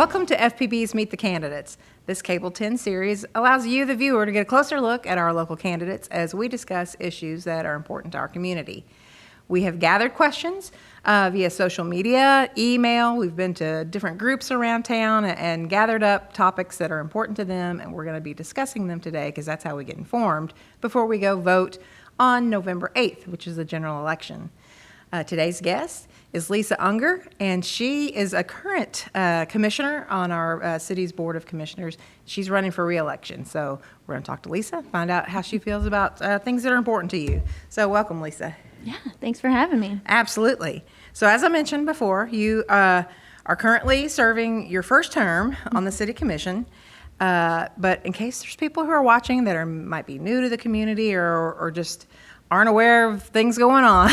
Welcome to FPB's Meet the Candidates. This Cable 10 series allows you, the viewer, to get a closer look at our local candidates as we discuss issues that are important to our community. We have gathered questions via social media, email. We've been to different groups around town and gathered up topics that are important to them, and we're going to be discussing them today because that's how we get informed before we go vote on November 8th, which is the general election. Today's guest is Leesa Unger, and she is a current commissioner on our city's Board of Commissioners. She's running for re-election, so we're going to talk to Leesa, find out how she feels about things that are important to you. So welcome, Leesa. Yeah, thanks for having me. Absolutely. So as I mentioned before, you are currently serving your first term on the City Commission, but in case there's people who are watching that might be new to the community or just aren't aware of things going on,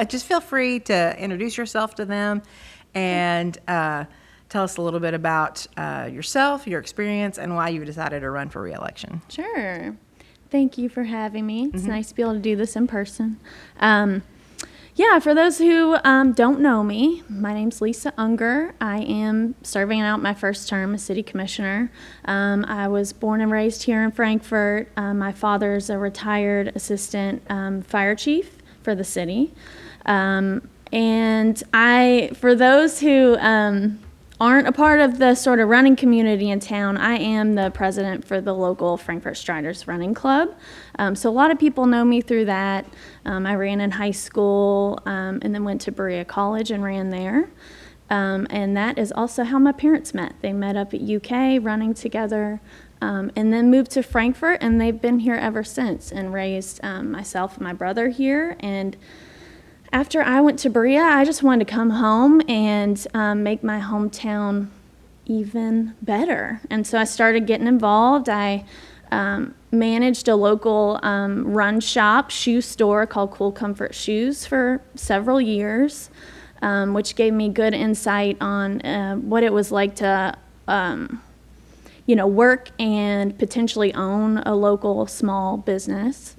just feel free to introduce yourself to them and tell us a little bit about yourself, your experience, and why you decided to run for re-election. Sure. Thank you for having me. It's nice to be able to do this in person. Yeah, for those who don't know me, my name's Leesa Unger. I am serving out my first term as city commissioner. I was born and raised here in Frankfort. My father's a retired assistant fire chief for the city. And for those who aren't a part of the sort of running community in town, I am the president for the local Frankfort Striders Running Club. So a lot of people know me through that. I ran in high school and then went to Berea College and ran there. And that is also how my parents met. They met up at UK running together and then moved to Frankfort, and they've been here ever since and raised myself and my brother here. And after I went to Berea, I just wanted to come home and make my hometown even better. And so I started getting involved. I managed a local run shop, shoe store called Cool Comfort Shoes for several years, which gave me good insight on what it was like to work and potentially own a local small business.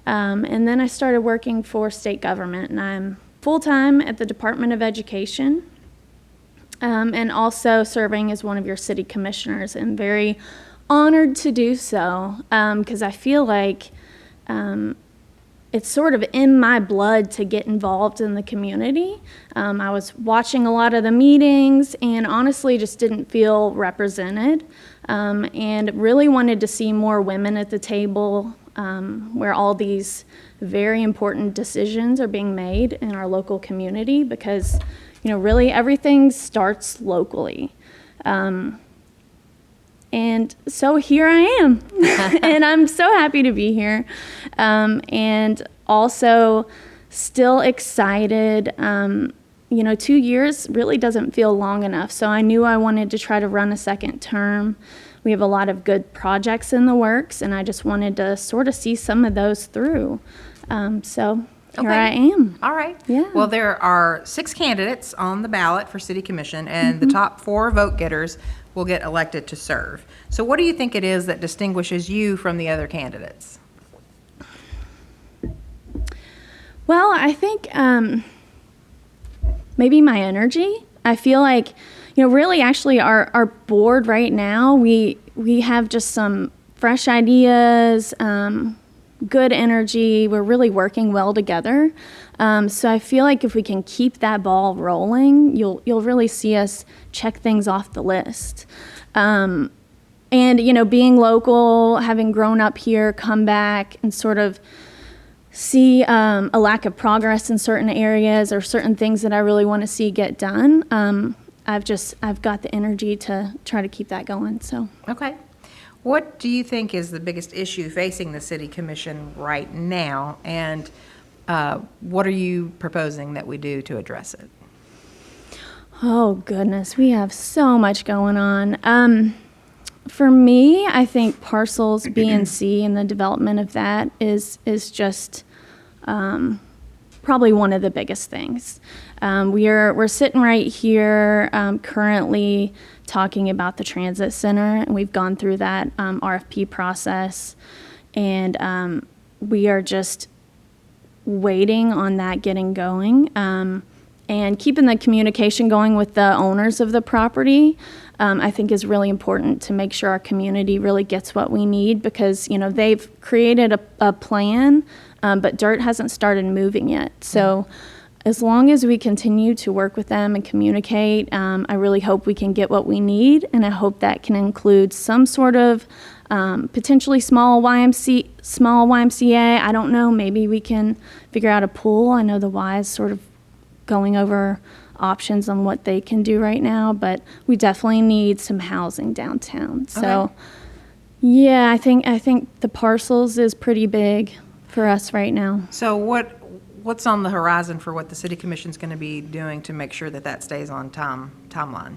And then I started working for state government, and I'm full-time at the Department of Education, and also serving as one of your city commissioners, and very honored to do so, because I feel like it's sort of in my blood to get involved in the community. I was watching a lot of the meetings and honestly just didn't feel represented, and really wanted to see more women at the table, where all these very important decisions are being made in our local community, because really everything starts locally. And so here I am, and I'm so happy to be here, and also still excited. 2 years really doesn't feel long enough, so I knew I wanted to try to run a second term. We have a lot of good projects in the works, and I just wanted to sort of see some of those through. So here I am. All right. Yeah. Well, there are 6 candidates on the ballot for City Commission, and the top 4 vote getters will get elected to serve. So what do you think it is that distinguishes you from the other candidates? Well, I think maybe my energy. I feel like, really actually our board right now, we have just some fresh ideas, good energy. We're really working well together. So I feel like if we can keep that ball rolling, you'll really see us check things off the list. And, being local, having grown up here, come back and sort of see a lack of progress in certain areas or certain things that I really want to see get done. I've got the energy to try to keep that going. So Okay. What do you think is the biggest issue facing the City Commission right now, and what are you proposing that we do to address it? Oh goodness, we have so much going on. For me, I think parcels B and C and the development of that is just probably one of the biggest things. We're sitting right here currently talking about the transit center, and we've gone through that RFP process, and we are just waiting on that getting going. And keeping the communication going with the owners of the property, I think is really important to make sure our community really gets what we need, because, they've created a plan, but dirt hasn't started moving yet. So as long as we continue to work with them and communicate, I really hope we can get what we need, and I hope that can include some sort of potentially small YMCA. I don't know, maybe we can figure out a pool. I know the Y is sort of going over options on what they can do right now, but we definitely need some housing downtown. So, Okay. yeah, I think the parcels is pretty big for us right now. So what's on the horizon for what the city commission's going to be doing to make sure that that stays on timeline?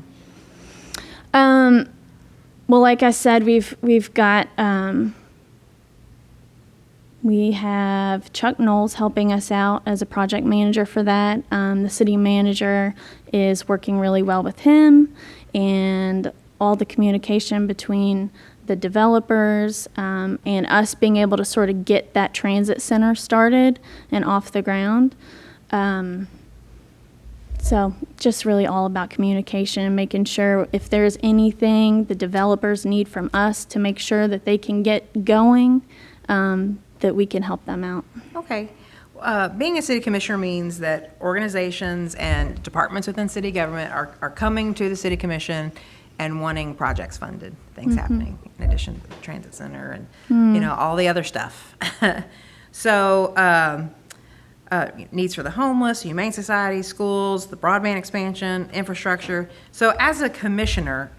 Well, like I said, we've got we have Chuck Knowles helping us out as a project manager for that. The city manager is working really well with him, and all the communication between the developers and us being able to sort of get that transit center started and off the ground. So just really all about communication and making sure if there's anything the developers need from us to make sure that they can get going, that we can help them out. Okay. Being a city commissioner means that organizations and departments within city government are coming to the city commission and wanting projects funded, things happening, in addition to the transit center and, all the other stuff. So, needs for the homeless, humane society, schools, the broadband expansion, infrastructure. So as a commissioner,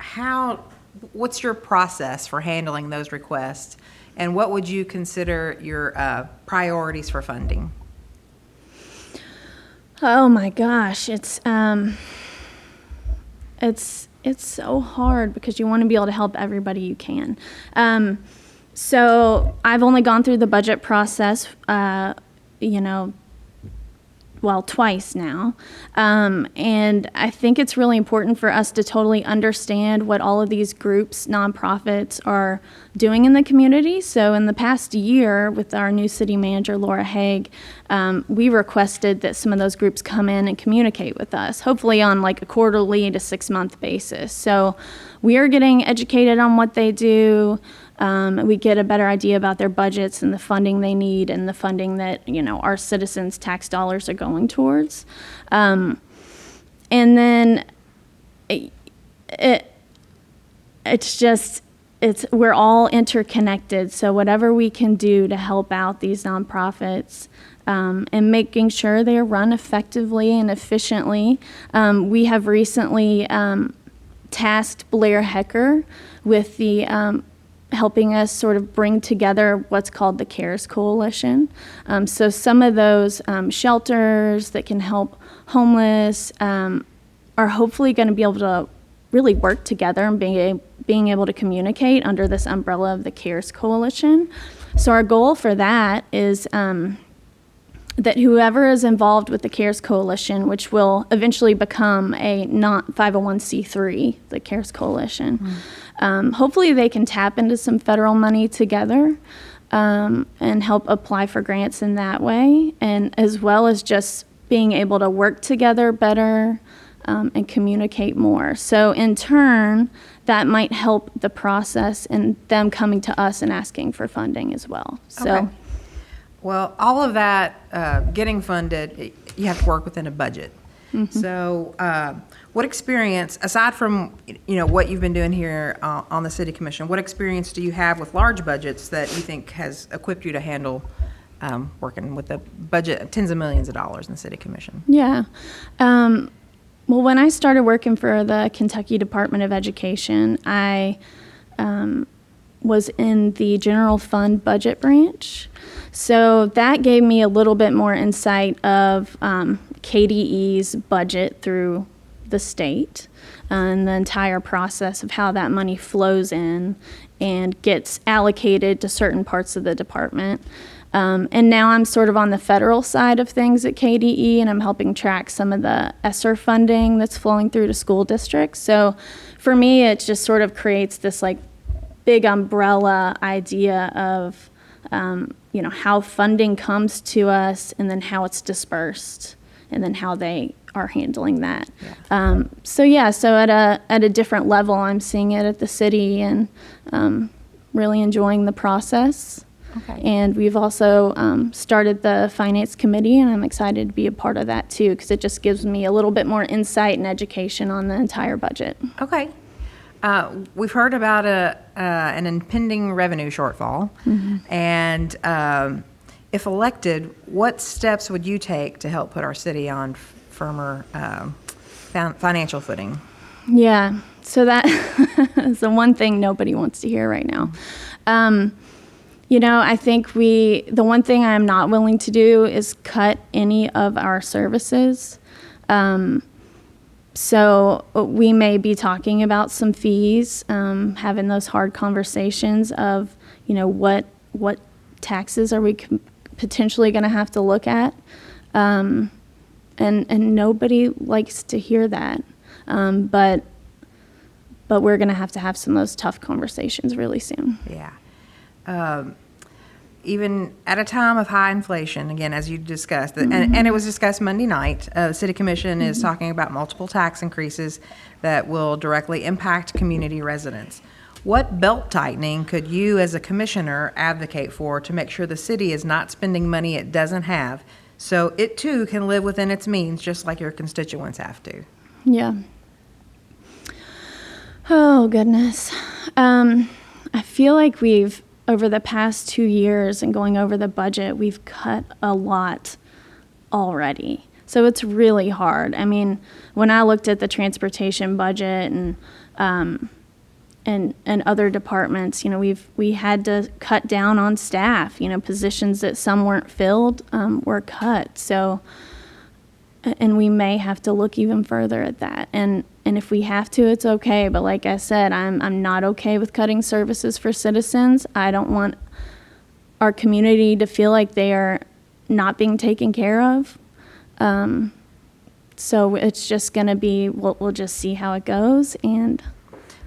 what's your process for handling those requests? And what would you consider your priorities for funding? Oh my gosh, it's so hard because you want to be able to help everybody you can. So I've only gone through the budget process, twice now. And I think it's really important for us to totally understand what all of these groups, nonprofits, are doing in the community. So in the past year, with our new city manager, Laura Haig, we requested that some of those groups come in and communicate with us, hopefully on like a quarterly to 6-month basis. So we are getting educated on what they do. We get a better idea about their budgets and the funding they need and the funding that, our citizens' tax dollars are going towards. And then we're all interconnected. So whatever we can do to help out these nonprofits, and making sure they are run effectively and efficiently. We have recently tasked Blair Hecker with the helping us sort of bring together what's called the CARES Coalition. So some of those shelters that can help homeless are hopefully going to be able to really work together and being able to communicate under this umbrella of the CARES Coalition. So our goal for that is that whoever is involved with the CARES Coalition, which will eventually become a 501c3, the CARES Coalition, hopefully they can tap into some federal money together and help apply for grants in that way, and as well as just being able to work together better and communicate more. So in turn, that might help the process and them coming to us and asking for funding as well. So. Okay. Well, all of that getting funded, you have to work within a budget. Mm-hmm. So what experience, aside from what you've been doing here on the city commission, what experience do you have with large budgets that you think has equipped you to handle working with a budget of tens of millions of dollars in the city commission? Yeah. Well, when I started working for the Kentucky Department of Education, I was in the general fund budget branch. So that gave me a little bit more insight of KDE's budget through the state and the entire process of how that money flows in and gets allocated to certain parts of the department. And now I'm sort of on the federal side of things at KDE, and I'm helping track some of the ESSER funding that's flowing through to school districts. So for me, it just sort of creates this like big umbrella idea of how funding comes to us and then how it's dispersed and then how they are handling that. Yeah. So at a different level, I'm seeing it at the city and really enjoying the process. Okay. And we've also started the finance committee, and I'm excited to be a part of that too, because it just gives me a little bit more insight and education on the entire budget. Okay. We've heard about an impending revenue shortfall, and if elected, what steps would you take to help put our city on firmer financial footing? Yeah, so that is the one thing nobody wants to hear right now. I think the one thing I'm not willing to do is cut any of our services. So we may be talking about some fees, having those hard conversations of, what taxes are we potentially going to have to look at. And nobody likes to hear that. But we're going to have some of those tough conversations really soon. Yeah. Even at a time of high inflation, again, as you discussed, and it was discussed Monday night, the City Commission is talking about multiple tax increases that will directly impact community residents. What belt tightening could you as a commissioner advocate for to make sure the city is not spending money it doesn't have, so it too can live within its means just like your constituents have to? Yeah. Oh, goodness. I feel like over the past 2 years and going over the budget, we've cut a lot already. So it's really hard. I mean, when I looked at the transportation budget and other departments, we had to cut down on staff. Positions that some weren't filled were cut. So, and we may have to look even further at that. And if we have to, it's okay. But like I said, I'm not okay with cutting services for citizens. I don't want our community to feel like they are not being taken care of. So it's just going to be, we'll just see how it goes. And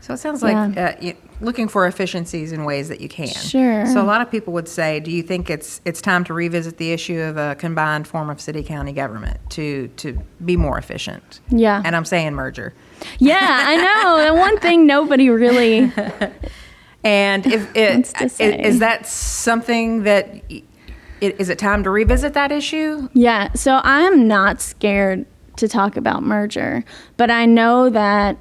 so it sounds like looking for efficiencies in ways that you can. Sure. So a lot of people would say, do you think it's time to revisit the issue of a combined form of city-county government to be more efficient? Yeah. And I'm saying merger. Yeah, I know. The one thing nobody really And wants to say. Is that something that, is it time to revisit that issue? Yeah, so I'm not scared to talk about merger, but I know that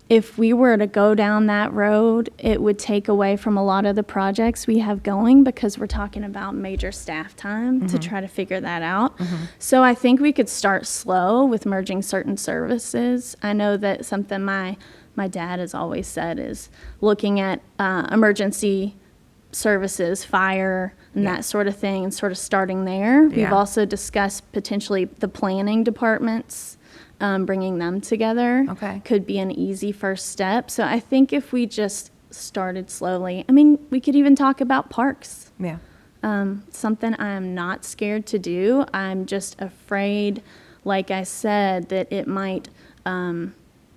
if we were to go down that road, it would take away from a lot of the projects we have going, because we're talking about major staff time to try to figure that out. So I think we could start slow with merging certain services. I know that something my dad has always said is looking at emergency services, fire, and that sort of thing, and sort of starting there. Yeah. We've also discussed potentially the planning departments, bringing them together. Okay. Could be an easy first step. So I think if we just started slowly, I mean, we could even talk about parks. Yeah. Something I am not scared to do. I'm just afraid, like I said, that it might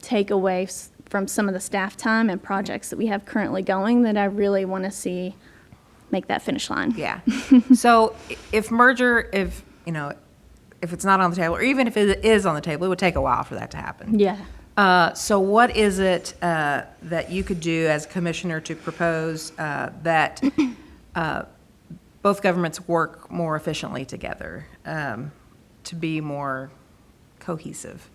take away from some of the staff time and projects that we have currently going that I really want to see make that finish line. Yeah. So if it's not on the table, or even if it is on the table, it would take a while for that to happen. Yeah. So what is it that you could do as a commissioner to propose that both governments work more efficiently together to be more cohesive?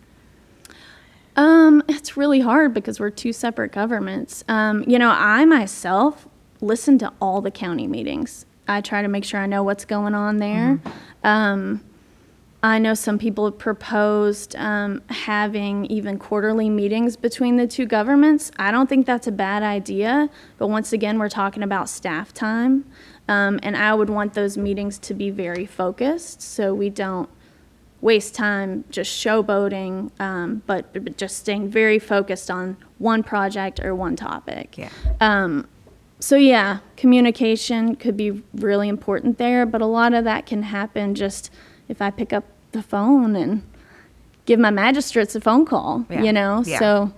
It's really hard because we're two separate governments. I myself listen to all the county meetings. I try to make sure I know what's going on there. I know some people have proposed having even quarterly meetings between the two governments. I don't think that's a bad idea, but once again, we're talking about staff time, and I would want those meetings to be very focused so we don't waste time just showboating, but just staying very focused on one project or one topic. Yeah. So yeah, communication could be really important there, but a lot of that can happen just if I pick up the phone and give my magistrates a phone call, Yeah. So.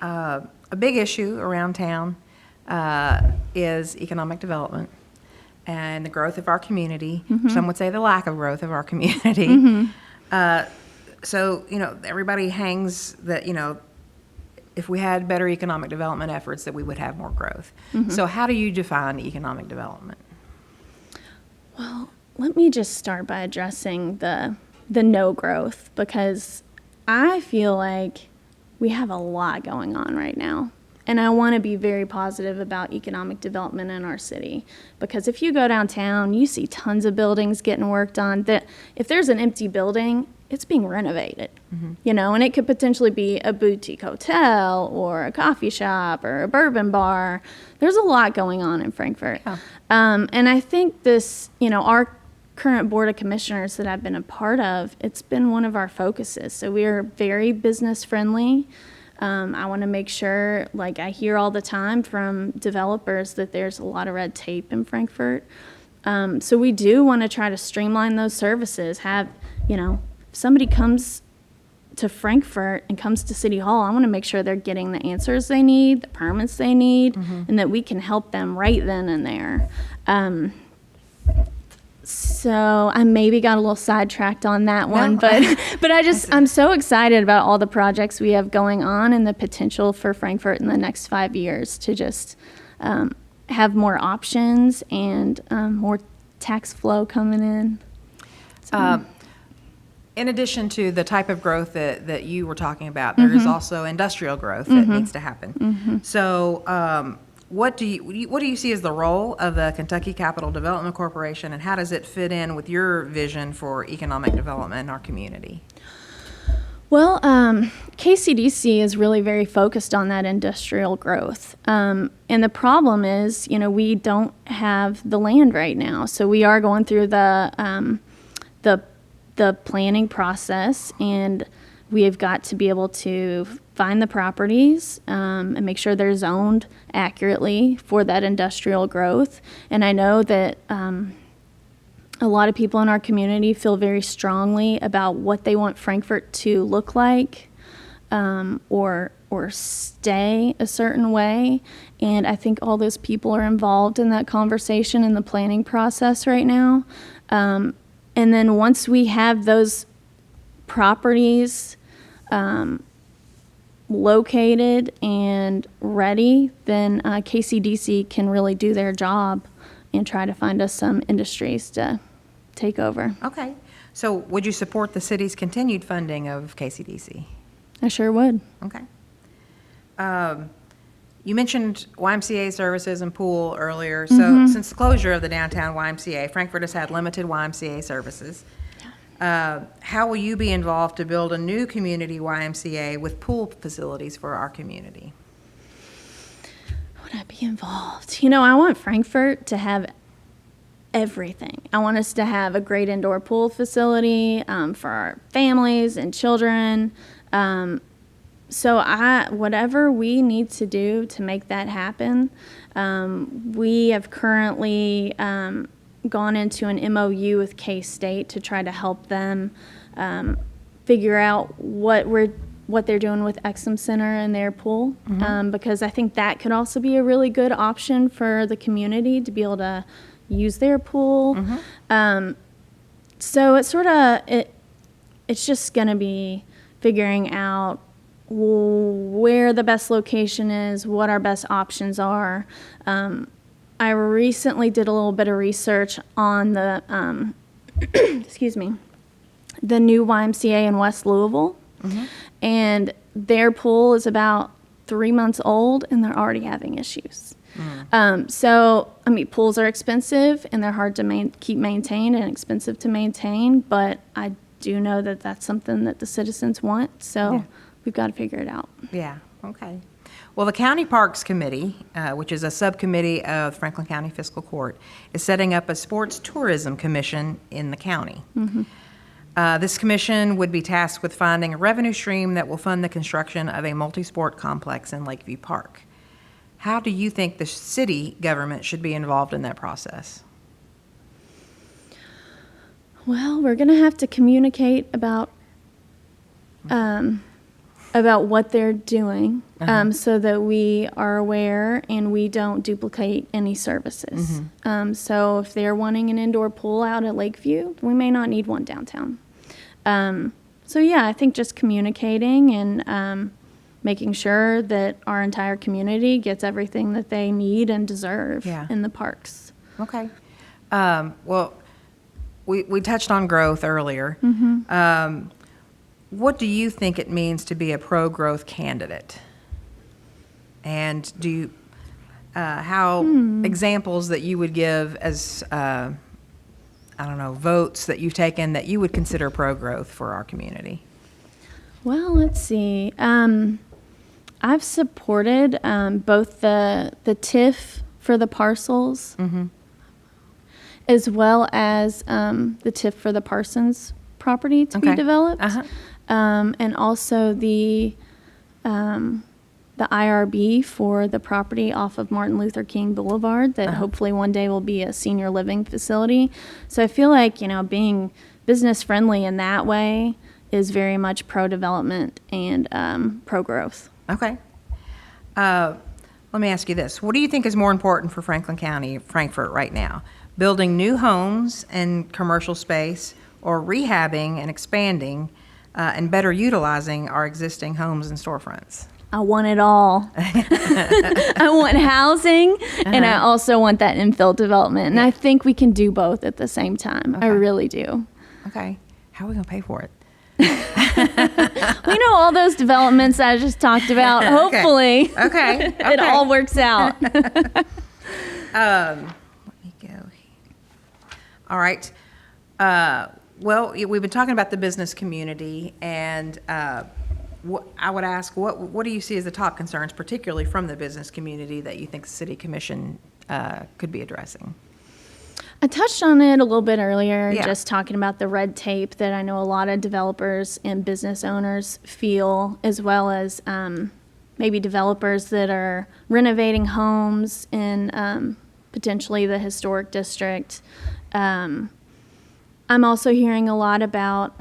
A big issue around town is economic development. and the growth of our community. Some would say the lack of growth of our community. So, everybody hangs that, if we had better economic development efforts, that we would have more growth. So how do you define economic development? Well, let me just start by addressing the no growth, because I feel like we have a lot going on right now. And I want to be very positive about economic development in our city, because if you go downtown, you see tons of buildings getting worked on. That if there's an empty building, it's being renovated, and it could potentially be a boutique hotel or a coffee shop or a bourbon bar. There's a lot going on in Frankfort. Yeah. And I think this, our current board of commissioners that I've been a part of, it's been one of our focuses. So we are very business friendly. I want to make sure, like I hear all the time from developers, that there's a lot of red tape in Frankfort. So we do want to try to streamline those services. Have, if somebody comes to Frankfort and comes to City Hall, I want to make sure they're getting the answers they need, the permits they need, and that we can help them right then and there. So I maybe got a little sidetracked on that one, but I'm so excited about all the projects we have going on and the potential for Frankfort in the next 5 years to just have more options and more tax flow coming in. So. In addition to the type of growth that you were talking about, there is also industrial growth that needs to happen. So what do you see as the role of the Kentucky Capital Development Corporation, and how does it fit in with your vision for economic development in our community? Well, KCDC is really very focused on that industrial growth. And the problem is, we don't have the land right now. So we are going through the planning process, and we have got to be able to find the properties and make sure they're zoned accurately for that industrial growth. And I know that a lot of people in our community feel very strongly about what they want Frankfort to look like or stay a certain way. And I think all those people are involved in that conversation in the planning process right now. And then once we have those properties located and ready, then KCDC can really do their job and try to find us some industries to take over. Okay. So would you support the city's continued funding of KCDC? I sure would. Okay. You mentioned YMCA services and pool earlier. So since the closure of the downtown YMCA, Frankfort has had limited YMCA services. How will you be involved to build a new community YMCA with pool facilities for our community? Would I be involved? I want Frankfort to have everything. I want us to have a great indoor pool facility for our families and children. So whatever we need to do to make that happen, we have currently gone into an MOU with K-State to try to help them figure out what they're doing with Exum Center and their pool, because I think that could also be a really good option for the community to be able to use their pool. So it's just going to be figuring out where the best location is, what our best options are. I recently did a little bit of research on the, the new YMCA in West Louisville, and their pool is about 3 months old, and they're already having issues. Pools are expensive, and they're hard to keep maintained and expensive to maintain, but I do know that that's something that the citizens want, so we've got to figure it out. Yeah, okay. Well, the County Parks Committee, which is a subcommittee of Franklin County Fiscal Court, is setting up a sports tourism commission in the county. This commission would be tasked with finding a revenue stream that will fund the construction of a multi-sport complex in Lakeview Park. How do you think the city government should be involved in that process? Well, we're going to have to communicate about about what they're doing, so that we are aware and we don't duplicate any services. So if they're wanting an indoor pool out at Lakeview, we may not need one downtown. So yeah, I think just communicating and making sure that our entire community gets everything that they need and deserve in the parks. Okay. Well, we touched on growth earlier. What do you think it means to be a pro-growth candidate? And do you, how examples that you would give as, I don't know, votes that you've taken that you would consider pro-growth for our community? Well, let's see. I've supported both the TIF for the parcels, as well as the TIF for the Parsons property to be developed, and also the IRB for the property off of Martin Luther King Boulevard that hopefully one day will be a senior living facility. So I feel like, being business friendly in that way is very much pro-development and pro-growth. Okay. Let me ask you this. What do you think is more important for Franklin County, Frankfort right now? Building new homes and commercial space, or rehabbing and expanding and better utilizing our existing homes and storefronts? I want it all. I want housing, and I also want that infill development. And I think we can do both at the same time. I really do. Okay. How are we going to pay for it? We know all those developments I just talked about. Hopefully, it all works out. Let me go here. All right. Well, we've been talking about the business community, and I would ask, what do you see as the top concerns, particularly from the business community, that you think the City Commission could be addressing? I touched on it a little bit earlier, just talking about the red tape that I know a lot of developers and business owners feel, as well as maybe developers that are renovating homes in potentially the historic district. I'm also hearing a lot about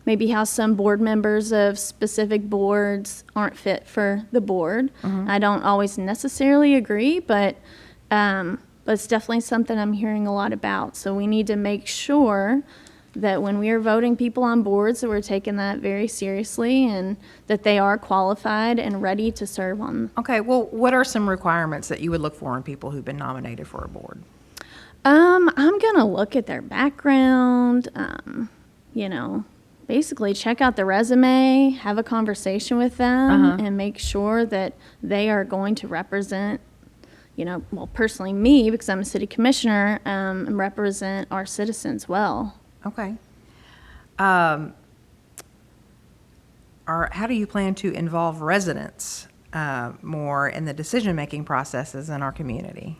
maybe how some board members of specific boards aren't fit for the board. I don't always necessarily agree, but it's definitely something I'm hearing a lot about. So we need to make sure that when we are voting people on boards, that we're taking that very seriously and that they are qualified and ready to serve on. Okay, well, what are some requirements that you would look for in people who've been nominated for a board? I'm going to look at their background, basically check out the resume, have a conversation with them, and make sure that they are going to represent, personally me, because I'm a city commissioner, and represent our citizens well. Okay. How do you plan to involve residents more in the decision-making processes in our community?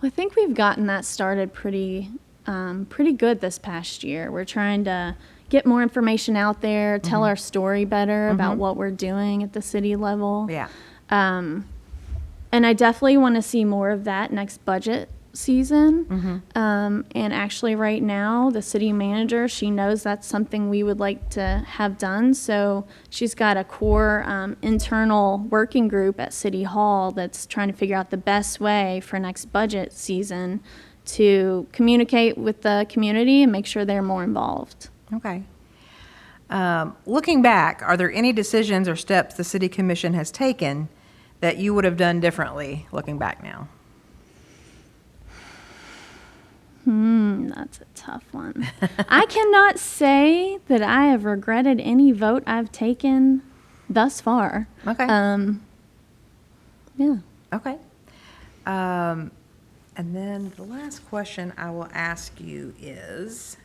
Well, I think we've gotten that started pretty good this past year. We're trying to get more information out there, tell our story better about what we're doing at the city level. Yeah. And I definitely want to see more of that next budget season. And actually right now, the city manager, she knows that's something we would like to have done. So she's got a core internal working group at City Hall that's trying to figure out the best way for next budget season to communicate with the community and make sure they're more involved. Okay. Looking back, are there any decisions or steps the City Commission has taken that you would have done differently looking back now? That's a tough one. I cannot say that I have regretted any vote I've taken thus far. Okay. Yeah. Okay. And then the last question I will ask you is,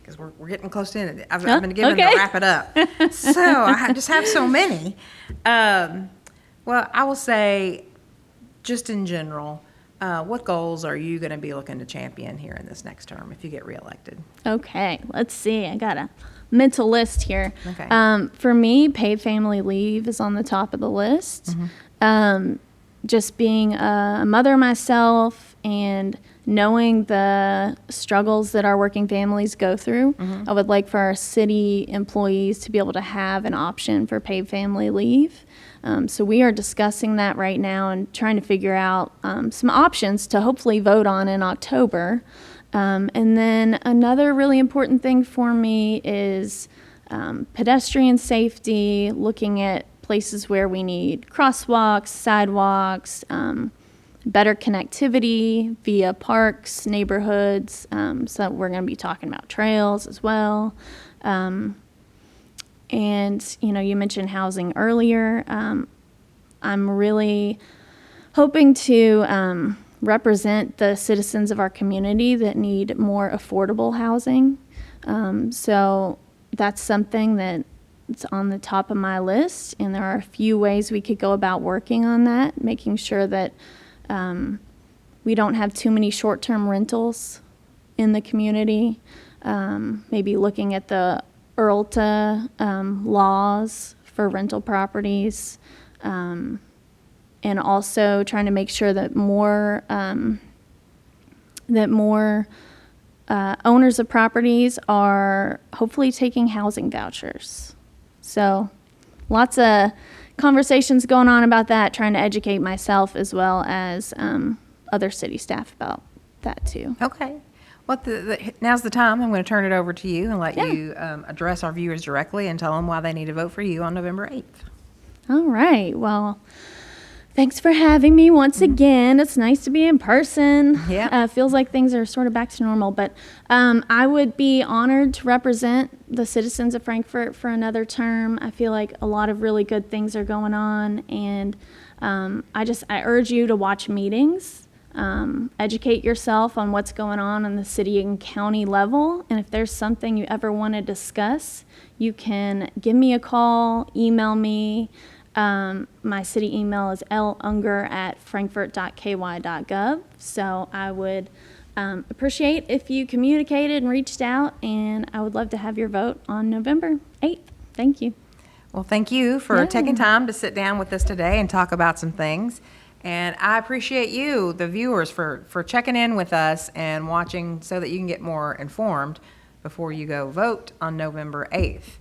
because we're getting close to it. I've been given to wrap it up. So I just have so many. Well, I will say, just in general, what goals are you going to be looking to champion here in this next term if you get reelected? Okay, let's see. I got a mental list here. Okay. For me, paid family leave is on the top of the list. Just being a mother myself and knowing the struggles that our working families go through, I would like for our city employees to be able to have an option for paid family leave. So we are discussing that right now and trying to figure out some options to hopefully vote on in October. And then another really important thing for me is pedestrian safety, looking at places where we need crosswalks, sidewalks, better connectivity via parks, neighborhoods. So we're going to be talking about trails as well. And, you mentioned housing earlier. I'm really hoping to represent the citizens of our community that need more affordable housing. So that's something that's on the top of my list, and there are a few ways we could go about working on that, making sure that we don't have too many short-term rentals in the community. Maybe looking at the IRLTA laws for rental properties, and also trying to make sure that more owners of properties are hopefully taking housing vouchers. So lots of conversations going on about that, trying to educate myself as well as other city staff about that too. Okay. Well, now's the time. I'm going to turn it over to you and let you address our viewers directly and tell them why they need to vote for you on November 8th. All right. Well, thanks for having me once again. It's nice to be in person. Yeah. Feels like things are sort of back to normal, but I would be honored to represent the citizens of Frankfort for another term. I feel like a lot of really good things are going on, and I urge you to watch meetings. Educate yourself on what's going on the city and county level, and if there's something you ever want to discuss, you can give me a call, email me. My city email is lunger@frankfort.ky.gov, so I would appreciate if you communicated and reached out, and I would love to have your vote on November 8th. Thank you. Well, thank you for taking time to sit down with us today and talk about some things. And I appreciate you, the viewers, for checking in with us and watching so that you can get more informed before you go vote on November 8th.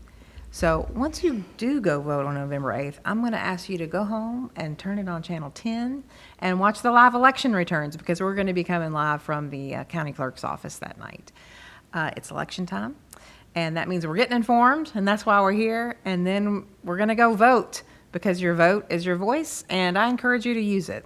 So once you do go vote on November 8th, I'm going to ask you to go home and turn it on Channel 10 and watch the live election returns, because we're going to be coming live from the county clerk's office that night. It's election time, and that means we're getting informed, and that's why we're here. And then we're going to go vote, because your vote is your voice, and I encourage you to use it.